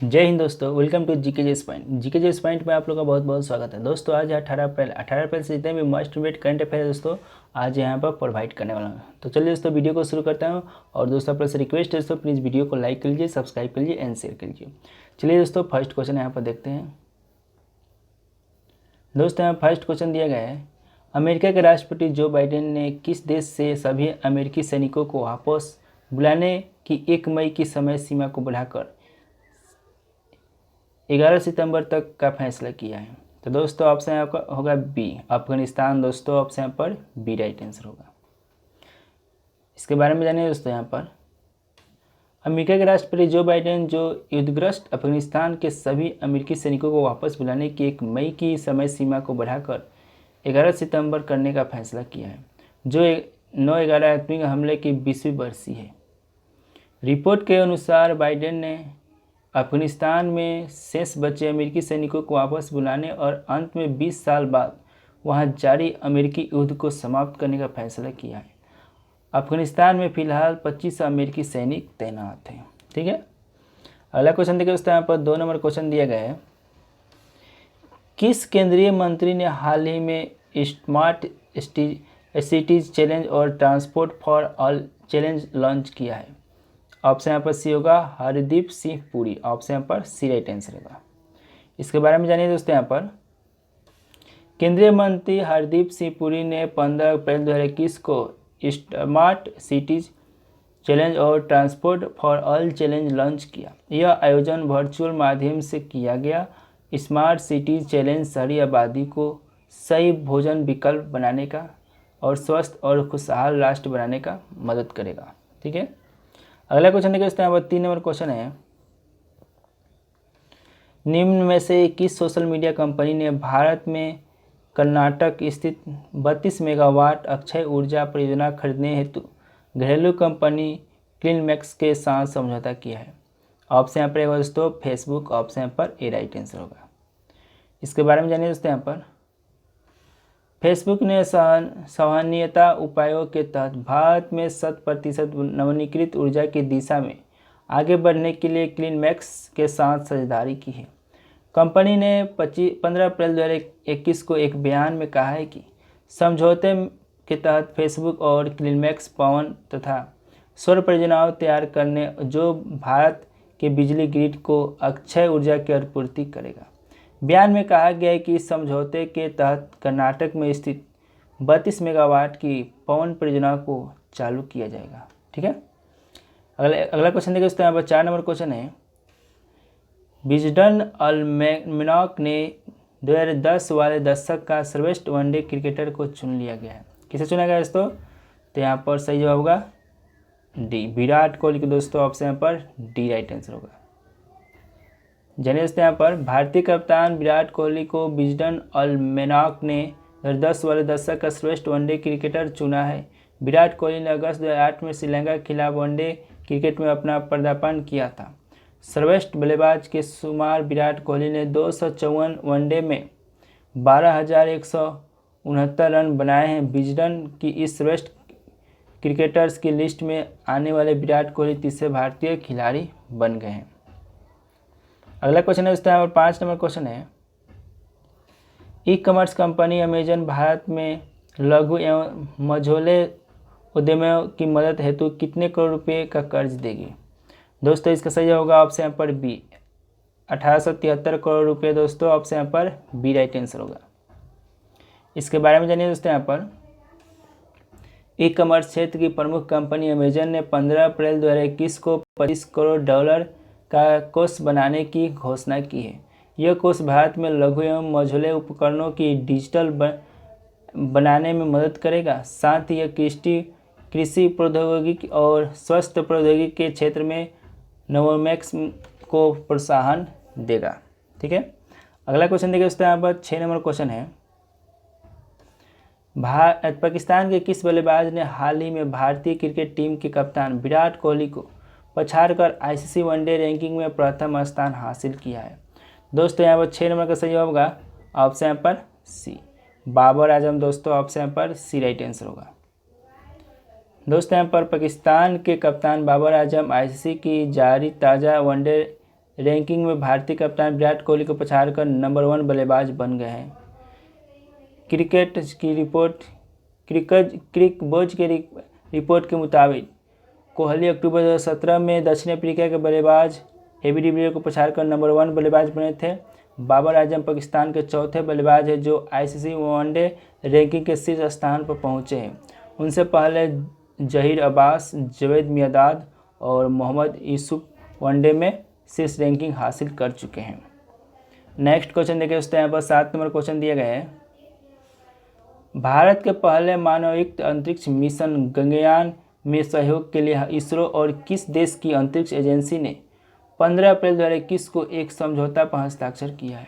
जय हिंद दोस्तों, welcome to GK जेस पॉइंट। जीके जेस पॉइंट में आप लोग का बहुत बहुत स्वागत है। दोस्तों आज है 18 अप्रैल से जितने भी मस्ट रीड करंट अफेयर दोस्तों आज यहाँ पर प्रोवाइड करने वाला हूँ। तो चलिए दोस्तों वीडियो को शुरू करता हूँ। और दोस्तों आप लोग से रिक्वेस्ट है दोस्तों, प्लीज़ वीडियो को लाइक कर लीजिए, सब्सक्राइब कर लीजिए एंड शेयर कर लीजिए। चलिए दोस्तों फर्स्ट क्वेश्चन यहाँ पर देखते हैं। दोस्तों यहाँ फर्स्ट क्वेश्चन दिया गया है, अमेरिका के राष्ट्रपति जो बाइडेन ने किस देश से सभी अमेरिकी सैनिकों को वापस बुलाने की 1 मई की समय सीमा को बढ़ाकर 11 सितंबर तक का फैसला किया है? तो दोस्तों ऑप्शन यहाँ पर होगा बी, अफगानिस्तान। दोस्तों ऑप्शन यहाँ पर बी राइट आंसर होगा। इसके बारे में जानिए दोस्तों। यहाँ पर अमेरिका के राष्ट्रपति जो बाइडेन जो युद्धग्रस्त अफगानिस्तान के सभी अमेरिकी सैनिकों को वापस बुलाने की 1 मई की समय सीमा को बढ़ाकर 11 सितंबर करने का फैसला किया है, जो 9/11 आतंकी हमले की 20वीं बरसी है। रिपोर्ट के अनुसार बाइडेन ने अफगानिस्तान में शेष बचे अमेरिकी सैनिकों को वापस बुलाने और अंत में 20 साल बाद वहां जारी अमेरिकी युद्ध को समाप्त करने का फैसला किया है। अफगानिस्तान में फिलहाल 25 अमेरिकी सैनिक तैनात हैं। ठीक है, अगला क्वेश्चन देखिए दोस्तों। यहाँ पर 2 नंबर क्वेश्चन दिया गया है, किस केंद्रीय मंत्री ने हाल ही में स्मार्ट सिटीज चैलेंज और transport for all challenge launch किया है? ऑप्शन यहाँ पर सी होगा हरदीप सिंह पुरी। ऑप्शन यहाँ पर सी राइट आंसर होगा। इसके बारे में जानिए दोस्तों। यहाँ पर केंद्रीय मंत्री हरदीप सिंह पुरी ने 15 अप्रैल 2021 को स्मार्ट सिटीज चैलेंज और transport for all challenge launch किया। यह आयोजन वर्चुअल माध्यम से किया गया। स्मार्ट सिटीज चैलेंज शहरी आबादी को सही भोजन विकल्प बनाने का और स्वस्थ और खुशहाल राष्ट्र बनाने का मदद करेगा। ठीक है, अगला क्वेश्चन देखिए दोस्तों। यहाँ पर 3 नंबर क्वेश्चन है, निम्न में से किस सोशल मीडिया कंपनी ने भारत में कर्नाटक स्थित 32 मेगावाट अक्षय ऊर्जा परियोजना खरीदने हेतु घरेलू कंपनी क्लीनमैक्स के साथ समझौता किया है? ऑप्शन यहाँ पर दोस्तों फेसबुक। ऑप्शन यहाँ पर ए राइट आंसर होगा। इसके बारे में जानिए दोस्तों। यहाँ पर फेसबुक ने सौहार्दनीयता उपायों के तहत भारत में 100% नवीनीकृत ऊर्जा की दिशा में आगे बढ़ने के लिए क्लीनमैक्स के साथ साझेदारी की है। कंपनी ने 15 अप्रैल 2021 को एक बयान में कहा है कि समझौते के तहत फेसबुक और क्लीनमैक्स पवन तथा सौर परियोजनाएं तैयार करने जो भारत के बिजली ग्रिड को अक्षय ऊर्जा की आपूर्ति करेगा। बयान में कहा गया है कि इस समझौते के तहत कर्नाटक में स्थित 32 मेगावाट की पवन परियोजना को चालू किया जाएगा। ठीक है, अगला क्वेश्चन देखिए दोस्तों। यहाँ पर 4 नंबर क्वेश्चन है, विजडन अल्मेनॉक ने 2010 वाले दशक का सर्वश्रेष्ठ वनडे क्रिकेटर को चुन लिया गया है। किसे चुना गया दोस्तों? तो यहाँ पर सही जवाब होगा डी, विराट कोहली को। दोस्तों ऑप्शन यहाँ पर डी राइट आंसर होगा। जानिए दोस्तों। यहाँ पर भारतीय कप्तान विराट कोहली को विजडन अल्मेनॉक ने 2010 वाले दशक का श्रेष्ठ वनडे क्रिकेटर चुना है। विराट कोहली ने अगस्त 2008 में श्रीलंका के खिलाफ वनडे क्रिकेट में अपना पदार्पण किया था। सर्वश्रेष्ठ बल्लेबाज के शुमार विराट कोहली ने 254 वनडे में 12,169 रन बनाए हैं। विजडन की इस श्रेष्ठ क्रिकेटर्स की लिस्ट में आने वाले विराट कोहली तीसरे भारतीय खिलाड़ी बन गए हैं। अगला क्वेश्चन है दोस्तों। यहाँ पर 5 नंबर क्वेश्चन है, e commerce company Amazon Bharat में लघु एवं मझोले उद्यमियों की मदद हेतु कितने करोड़ रुपए का कर्ज देगी? दोस्तों इसका सही होगा ऑप्शन यहाँ पर बी, 1873 करोड़ रुपए। दोस्तों ऑप्शन यहाँ पर बी राइट आंसर होगा। इसके बारे में जानिए दोस्तों। यहाँ पर ई कॉमर्स क्षेत्र की प्रमुख कंपनी अमेजन ने 15 अप्रैल 2021 को $25 करोड़ का कोष बनाने की घोषणा की है। यह कोष भारत में लघु एवं मझोले उपकरणों की डिजिटल बनाने में मदद करेगा। साथ ही यह कृषि प्रौद्योगिकी और स्वास्थ्य प्रौद्योगिकी के क्षेत्र में नवोन्मेष को प्रोत्साहन देगा। ठीक है, अगला क्वेश्चन देखिए दोस्तों। यहाँ पर 6 नंबर क्वेश्चन है, पाकिस्तान के किस बल्लेबाज ने हाल ही में भारतीय क्रिकेट टीम के कप्तान विराट कोहली को पछाड़कर आईसीसी वनडे रैंकिंग में प्रथम स्थान हासिल किया है? दोस्तों यहाँ पर 6 नंबर का सही होगा ऑप्शन यहाँ पर सी, बाबर आजम। दोस्तों ऑप्शन यहाँ पर सी राइट आंसर होगा। दोस्तों यहाँ पर पाकिस्तान के कप्तान बाबर आजम आईसीसी की जारी ताज़ा वनडे रैंकिंग में भारतीय कप्तान विराट कोहली को पछाड़कर नंबर 1 बल्लेबाज बन गए हैं। क्रिकबोज की रिपोर्ट के मुताबिक कोहली अक्टूबर 2017 में दक्षिण अफ्रीका के बल्लेबाज एबी डिविलियर्स को पछाड़कर नंबर 1 बल्लेबाज बने थे। बाबर आजम पाकिस्तान के चौथे बल्लेबाज हैं जो आईसीसी वनडे रैंकिंग के शीर्ष स्थान पर पहुंचे हैं। उनसे पहले जहीर अब्बास, जावेद मियांदाद और मोहम्मद यूसुफ वनडे में शीर्ष रैंकिंग हासिल कर चुके हैं। नेक्स्ट क्वेश्चन देखिए दोस्तों, यहाँ पर 7 नंबर क्वेश्चन दिए गए हैं। भारत के पहले मानवयुक्त अंतरिक्ष मिशन गगनयान में सहयोग के लिए इसरो और किस देश की अंतरिक्ष एजेंसी ने 15 अप्रैल 2021 को एक समझौता पर हस्ताक्षर किया है?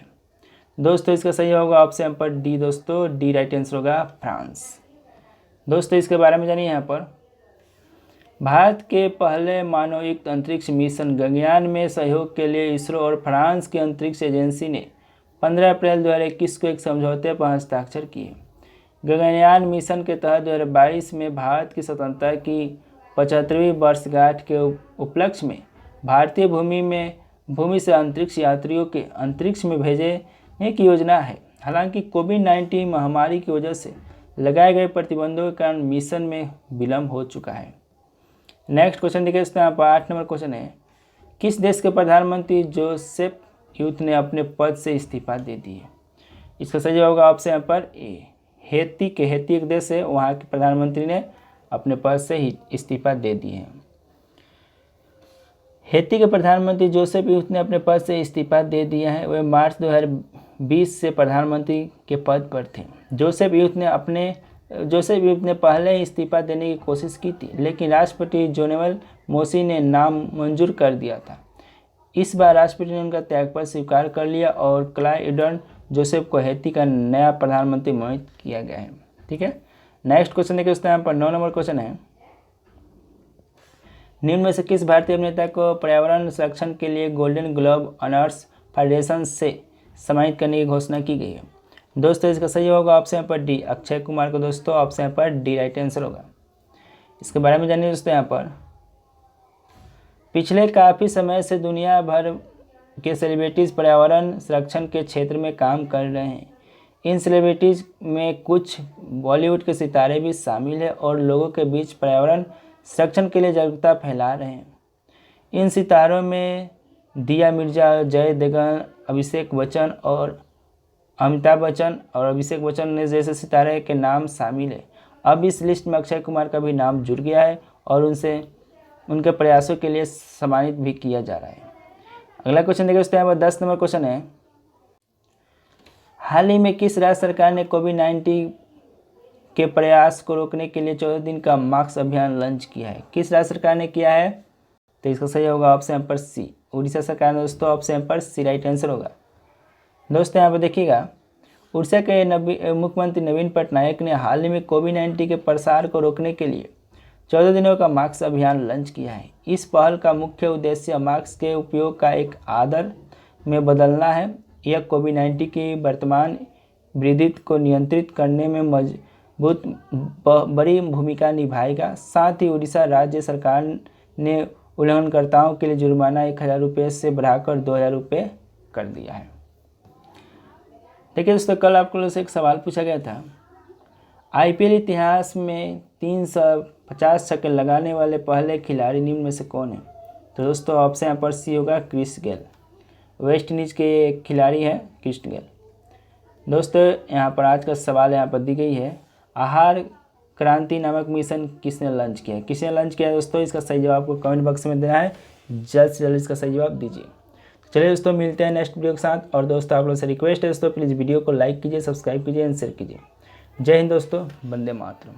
दोस्तों इसका सही होगा ऑप्शन पर डी। दोस्तों डी राइट आंसर होगा फ्रांस। दोस्तों इसके बारे में जानिए। यहाँ पर भारत के पहले मानवयुक्त अंतरिक्ष मिशन गगनयान में सहयोग के लिए इसरो और फ्रांस की अंतरिक्ष एजेंसी ने 15 अप्रैल 2021 को एक समझौते पर हस्ताक्षर किए। गगनयान मिशन के तहत 2022 में भारत की स्वतंत्रता की 75वीं वर्षगांठ के उपलक्ष्य में भारतीय भूमि से अंतरिक्ष यात्रियों के अंतरिक्ष में भेजने की योजना है। हालांकि कोविड-19 महामारी की वजह से लगाए गए प्रतिबंधों के कारण मिशन में विलंब हो चुका है। नेक्स्ट क्वेश्चन देखिए दोस्तों, यहाँ पर 8 नंबर क्वेश्चन है। किस देश के प्रधानमंत्री जोसेफ यूथ ने अपने पद से इस्तीफा दे दिए? इसका सही होगा ऑप्शन यहाँ पर ए। हेती एक देश है, वहाँ के प्रधानमंत्री ने अपने पद से ही इस्तीफा दे दिए हैं। हेती के प्रधानमंत्री जोसेफ यूथ ने अपने पद से इस्तीफा दे दिया है। वे मार्च 2020 से प्रधानमंत्री के पद पर थे। जोसेफ यूथ ने पहले ही इस्तीफा देने की कोशिश की थी, लेकिन राष्ट्रपति जोवेल मोइस ने नाम मंजूर कर दिया था। इस बार राष्ट्रपति ने उनका त्यागपत्र स्वीकार कर लिया और क्लाइड जोसेफ को हेती का नया प्रधानमंत्री मनोनीत किया गया है। ठीक है, नेक्स्ट क्वेश्चन देखिए दोस्तों, यहाँ पर 9 नंबर क्वेश्चन है। निम्न में से किस भारतीय अभिनेता को पर्यावरण संरक्षण के लिए गोल्डन ग्लोब ऑनर्स फाउंडेशन से सम्मानित करने की घोषणा की गई है? दोस्तों इसका सही होगा ऑप्शन पर डी। अक्षय कुमार को दोस्तों ऑप्शन पर डी राइट आंसर होगा। इसके बारे में जानिए दोस्तों। यहाँ पर पिछले काफ़ी समय से दुनिया भर के सेलिब्रिटीज़ पर्यावरण संरक्षण के क्षेत्र में काम कर रहे हैं। इन सेलिब्रिटीज़ में कुछ बॉलीवुड के सितारे भी शामिल हैं और लोगों के बीच पर्यावरण संरक्षण के लिए जागरूकता फैला रहे हैं। इन सितारों में दिया मिर्जा, जय देवगन, अभिषेक बच्चन और अमिताभ बच्चन और अभिषेक बच्चन ने जैसे सितारे के नाम शामिल है। अब इस लिस्ट में अक्षय कुमार का भी नाम जुड़ गया है और उनके प्रयासों के लिए सम्मानित भी किया जा रहा है। अगला क्वेश्चन देखिए दोस्तों, यहाँ पर 10 नंबर क्वेश्चन है। हाल ही में किस राज्य सरकार ने कोविड-19 के प्रयास को रोकने के लिए 14 दिन का मास्क अभियान लॉन्च किया है? किस राज्य सरकार ने किया है? तो इसका सही होगा ऑप्शन पर सी। उड़ीसा सरकार ने दोस्तों ऑप्शन पर सी राइट आंसर होगा। दोस्तों यहाँ पर देखिएगा, उड़ीसा के मुख्यमंत्री नवीन पटनायक ने हाल ही में कोविड-19 के प्रसार को रोकने के लिए 14 दिनों का मास्क अभियान लॉन्च किया है। इस पहल का मुख्य उद्देश्य मास्क के उपयोग का एक आदत में बदलना है। यह कोविड-19 की वर्तमान वृद्धि को नियंत्रित करने में मजबूत बड़ी भूमिका निभाएगा। साथ ही उड़ीसा राज्य सरकार ने उल्लंघनकर्ताओं के लिए जुर्माना 1000 रुपये से बढ़ाकर 2000 रुपये कर दिया है। देखिए दोस्तों, कल आपको से एक सवाल पूछा गया था, आईपीएल इतिहास में 350 छक्के लगाने वाले पहले खिलाड़ी निम्न में से कौन है? तो दोस्तों ऑप्शन यहाँ पर सी होगा क्रिस गेल। वेस्ट इंडीज़ के खिलाड़ी हैं क्रिस गेल। दोस्तों यहाँ पर आज का सवाल यहाँ पर दी गई है, आहार क्रांति नामक मिशन किसने लॉन्च किया है? किसने लॉन्च किया है दोस्तों? इसका सही जवाब आपको कमेंट बॉक्स में देना है। जल्द से जल्द इसका सही जवाब दीजिए। चलिए दोस्तों, मिलते हैं नेक्स्ट वीडियो के साथ। और दोस्तों आप लोगों से रिक्वेस्ट है दोस्तों, प्लीज़ वीडियो को लाइक कीजिए, सब्सक्राइब कीजिए एंड शेयर कीजिए। जय हिंद दोस्तों, वंदे मातरम।